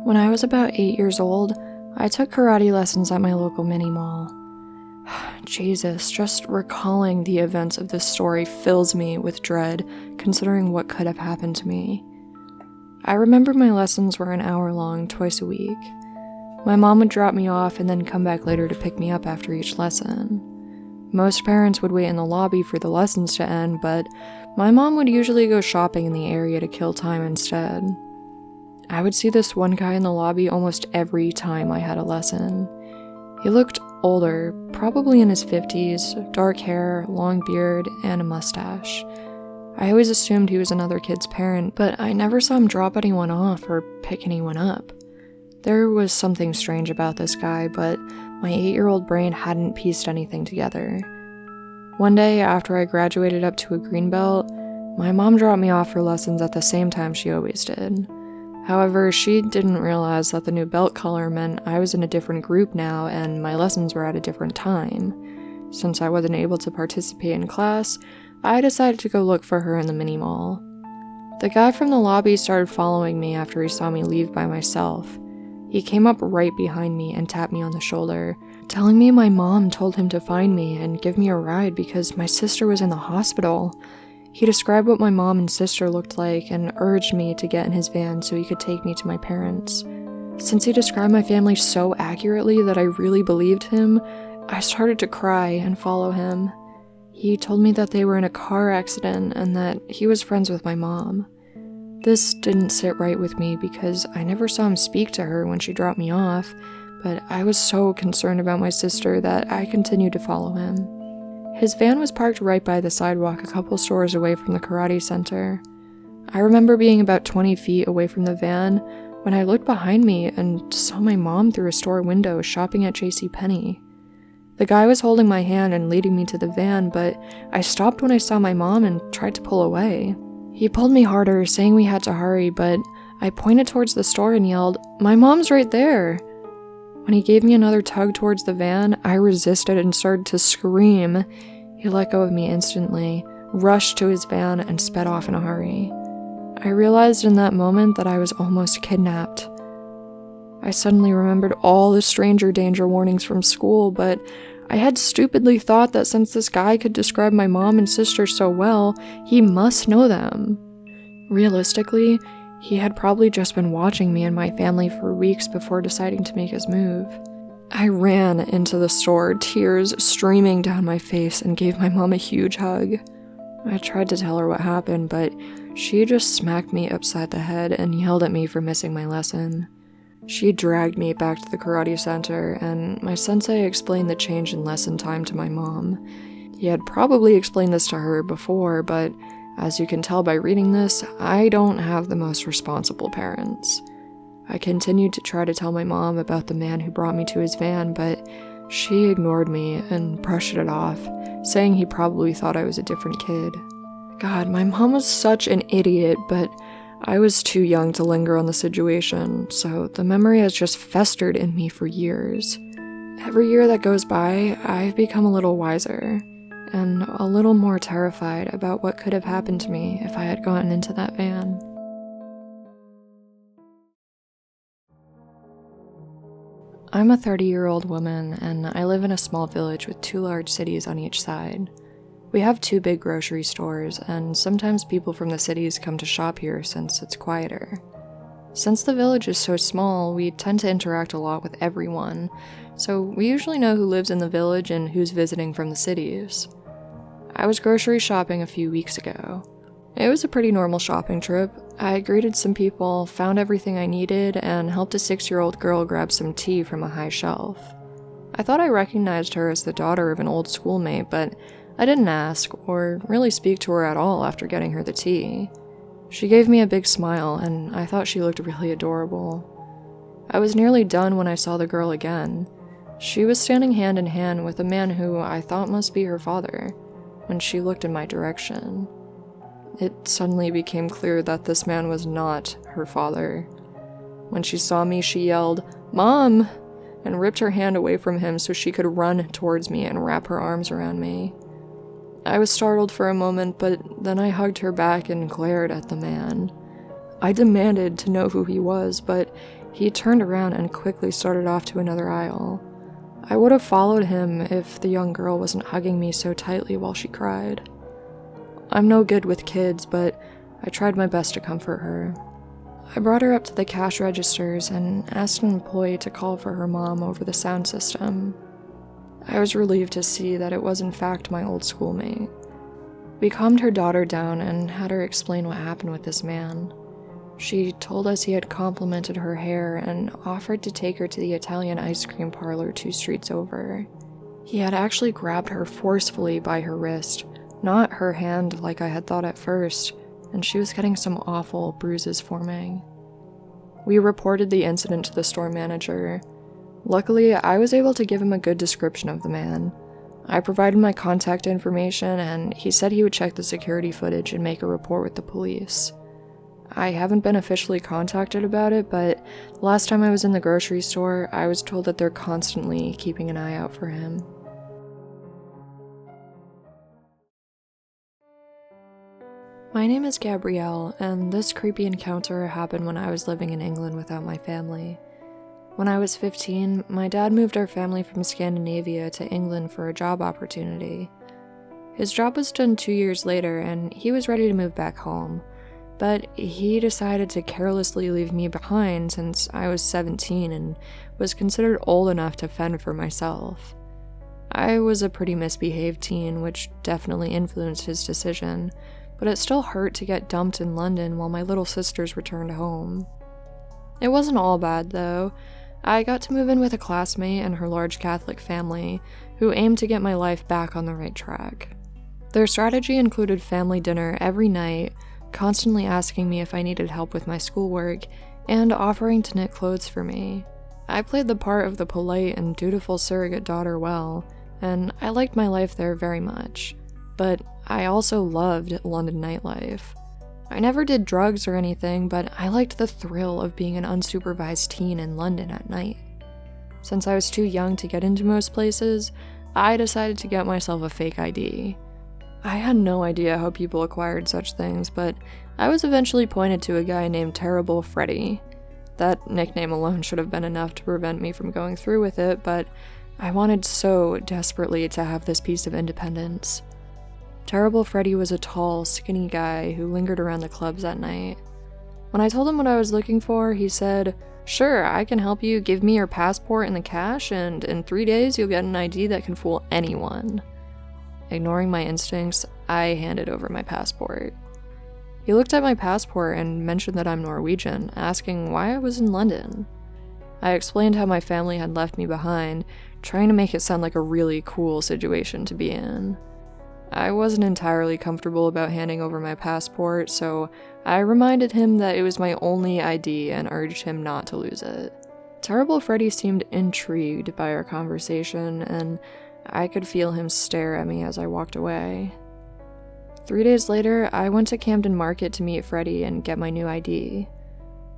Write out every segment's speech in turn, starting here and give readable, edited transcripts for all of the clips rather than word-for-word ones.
When I was about 8 years old, I took karate lessons at my local mini-mall. Jesus, just recalling the events of this story fills me with dread, considering what could have happened to me. I remember my lessons were an hour long, twice a week. My mom would drop me off and then come back later to pick me up after each lesson. Most parents would wait in the lobby for the lessons to end, but my mom would usually go shopping in the area to kill time instead. I would see this one guy in the lobby almost every time I had a lesson. He looked older, probably in his 50s, dark hair, long beard, and a mustache. I always assumed he was another kid's parent, but I never saw him drop anyone off or pick anyone up. There was something strange about this guy, but my 8-year-old brain hadn't pieced anything together. One day, after I graduated up to a green belt, my mom dropped me off for lessons at the same time she always did. However, she didn't realize that the new belt color meant I was in a different group now and my lessons were at a different time. Since I wasn't able to participate in class, I decided to go look for her in the mini-mall. The guy from the lobby started following me after he saw me leave by myself. He came up right behind me and tapped me on the shoulder, telling me my mom told him to find me and give me a ride because my sister was in the hospital. He described what my mom and sister looked like and urged me to get in his van so he could take me to my parents. Since he described my family so accurately that I really believed him, I started to cry and follow him. He told me that they were in a car accident and that he was friends with my mom. This didn't sit right with me because I never saw him speak to her when she dropped me off, but I was so concerned about my sister that I continued to follow him. His van was parked right by the sidewalk a couple stores away from the karate center. I remember being about 20 feet away from the van when I looked behind me and saw my mom through a store window shopping at JCPenney. The guy was holding my hand and leading me to the van, but I stopped when I saw my mom and tried to pull away. He pulled me harder, saying we had to hurry, but I pointed towards the store and yelled, "My mom's right there!" When he gave me another tug towards the van, I resisted and started to scream. He let go of me instantly, rushed to his van, and sped off in a hurry. I realized in that moment that I was almost kidnapped. I suddenly remembered all the stranger danger warnings from school, but I had stupidly thought that since this guy could describe my mom and sister so well, he must know them. Realistically, he had probably just been watching me and my family for weeks before deciding to make his move. I ran into the store, tears streaming down my face, and gave my mom a huge hug. I tried to tell her what happened, but she just smacked me upside the head and yelled at me for missing my lesson. She dragged me back to the karate center, and my sensei explained the change in lesson time to my mom. He had probably explained this to her before, but as you can tell by reading this, I don't have the most responsible parents. I continued to try to tell my mom about the man who brought me to his van, but she ignored me and brushed it off, saying he probably thought I was a different kid. God, my mom was such an idiot, but I was too young to linger on the situation, so the memory has just festered in me for years. Every year that goes by, I've become a little wiser, and a little more terrified about what could have happened to me if I had gotten into that van. I'm a 30-year-old woman, and I live in a small village with 2 large cities on each side. We have 2 big grocery stores, and sometimes people from the cities come to shop here since it's quieter. Since the village is so small, we tend to interact a lot with everyone, so we usually know who lives in the village and who's visiting from the cities. I was grocery shopping a few weeks ago. It was a pretty normal shopping trip. I greeted some people, found everything I needed, and helped a 6-year-old girl grab some tea from a high shelf. I thought I recognized her as the daughter of an old schoolmate, but I didn't ask or really speak to her at all after getting her the tea. She gave me a big smile, and I thought she looked really adorable. I was nearly done when I saw the girl again. She was standing hand in hand with a man who I thought must be her father, when she looked in my direction. It suddenly became clear that this man was not her father. When she saw me, she yelled, "Mom!" and ripped her hand away from him so she could run towards me and wrap her arms around me. I was startled for a moment, but then I hugged her back and glared at the man. I demanded to know who he was, but He turned around and quickly started off to another aisle. I would have followed him if the young girl wasn't hugging me so tightly while she cried. I'm no good with kids, but I tried my best to comfort her. I brought her up to the cash registers and asked an employee to call for her mom over the sound system. I was relieved to see that it was in fact my old schoolmate. We calmed her daughter down and had her explain what happened with this man. She told us he had complimented her hair and offered to take her to the Italian ice cream parlor 2 streets over. He had actually grabbed her forcefully by her wrist, not her hand like I had thought at first, and she was getting some awful bruises forming. We reported the incident to the store manager. Luckily, I was able to give him a good description of the man. I provided my contact information, and he said he would check the security footage and make a report with the police. I haven't been officially contacted about it, but last time I was in the grocery store, I was told that they're constantly keeping an eye out for him. My name is Gabrielle, and this creepy encounter happened when I was living in England without my family. When I was 15, my dad moved our family from Scandinavia to England for a job opportunity. His job was done 2 years later, and he was ready to move back home. But he decided to carelessly leave me behind since I was 17 and was considered old enough to fend for myself. I was a pretty misbehaved teen, which definitely influenced his decision, but it still hurt to get dumped in London while my little sisters returned home. It wasn't all bad, though. I got to move in with a classmate and her large Catholic family, who aimed to get my life back on the right track. Their strategy included family dinner every night, constantly asking me if I needed help with my schoolwork, and offering to knit clothes for me. I played the part of the polite and dutiful surrogate daughter well, and I liked my life there very much. But I also loved London nightlife. I never did drugs or anything, but I liked the thrill of being an unsupervised teen in London at night. Since I was too young to get into most places, I decided to get myself a fake ID. I had no idea how people acquired such things, but I was eventually pointed to a guy named Terrible Freddy. That nickname alone should have been enough to prevent me from going through with it, but I wanted so desperately to have this piece of independence. Terrible Freddy was a tall, skinny guy who lingered around the clubs at night. When I told him what I was looking for, he said, "Sure, I can help you. Give me your passport and the cash, and in 3 days you'll get an ID that can fool anyone." Ignoring my instincts, I handed over my passport. He looked at my passport and mentioned that I'm Norwegian, asking why I was in London. I explained how my family had left me behind, trying to make it sound like a really cool situation to be in. I wasn't entirely comfortable about handing over my passport, so I reminded him that it was my only ID and urged him not to lose it. Terrible Freddy seemed intrigued by our conversation, and I could feel him stare at me as I walked away. 3 days later, I went to Camden Market to meet Freddy and get my new ID.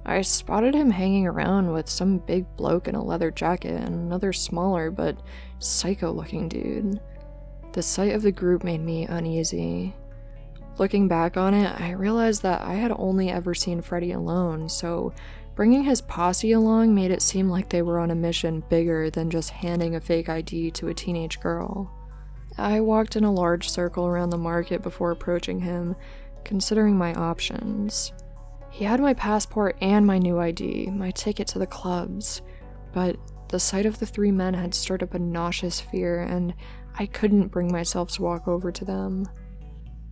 I spotted him hanging around with some big bloke in a leather jacket and another smaller but psycho-looking dude. The sight of the group made me uneasy. Looking back on it, I realized that I had only ever seen Freddy alone, so bringing his posse along made it seem like they were on a mission bigger than just handing a fake ID to a teenage girl. I walked in a large circle around the market before approaching him, considering my options. He had my passport and my new ID, my ticket to the clubs, but the sight of the 3 men had stirred up a nauseous fear, and I couldn't bring myself to walk over to them.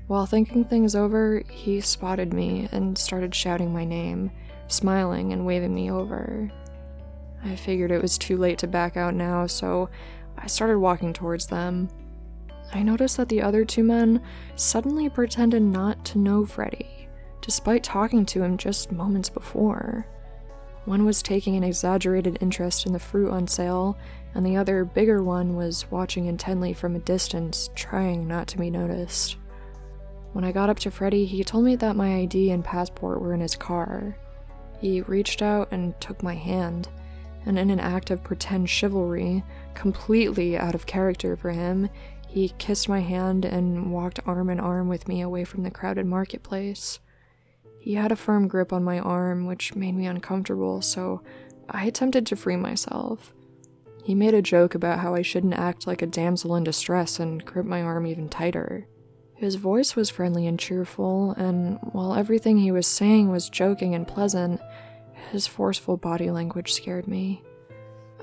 While thinking things over, he spotted me and started shouting my name, smiling and waving me over. I figured it was too late to back out now, so I started walking towards them. I noticed that the other 2 men suddenly pretended not to know Freddy, despite talking to him just moments before. One was taking an exaggerated interest in the fruit on sale, and the other, bigger one, was watching intently from a distance, trying not to be noticed. When I got up to Freddy, he told me that my ID and passport were in his car. He reached out and took my hand, and in an act of pretend chivalry, completely out of character for him, he kissed my hand and walked arm in arm with me away from the crowded marketplace. He had a firm grip on my arm, which made me uncomfortable, so I attempted to free myself. He made a joke about how I shouldn't act like a damsel in distress and gripped my arm even tighter. His voice was friendly and cheerful, and while everything he was saying was joking and pleasant, his forceful body language scared me.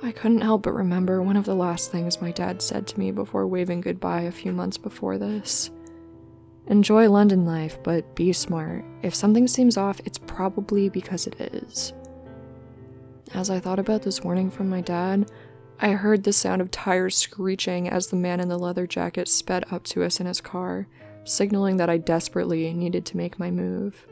I couldn't help but remember one of the last things my dad said to me before waving goodbye a few months before this. Enjoy London life, but be smart. If something seems off, it's probably because it is. As I thought about this warning from my dad, I heard the sound of tires screeching as the man in the leather jacket sped up to us in his car, signaling that I desperately needed to make my move.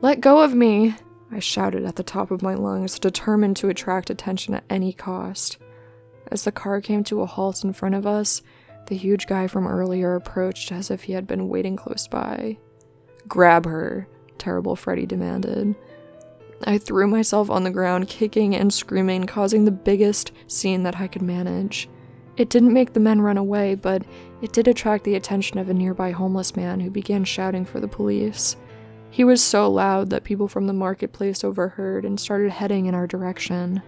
"Let go of me!" I shouted at the top of my lungs, determined to attract attention at any cost. As the car came to a halt in front of us, the huge guy from earlier approached as if he had been waiting close by. "Grab her," Terrible Freddy demanded. I threw myself on the ground, kicking and screaming, causing the biggest scene that I could manage. It didn't make the men run away, but it did attract the attention of a nearby homeless man who began shouting for the police. He was so loud that people from the marketplace overheard and started heading in our direction.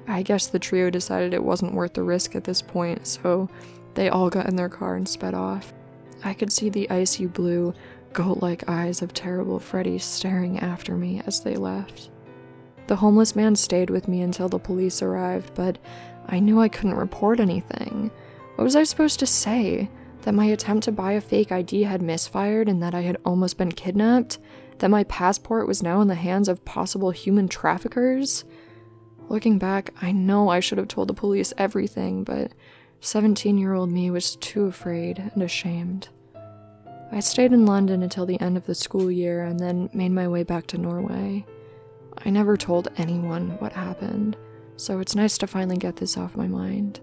I guess the trio decided it wasn't worth the risk at this point, so they all got in their car and sped off. I could see the icy blue, goat-like eyes of Terrible Freddy staring after me as they left. The homeless man stayed with me until the police arrived, but I knew I couldn't report anything. What was I supposed to say? That my attempt to buy a fake ID had misfired and that I had almost been kidnapped? That my passport was now in the hands of possible human traffickers? Looking back, I know I should have told the police everything, but 17-year-old me was too afraid and ashamed. I stayed in London until the end of the school year and then made my way back to Norway. I never told anyone what happened, so it's nice to finally get this off my mind.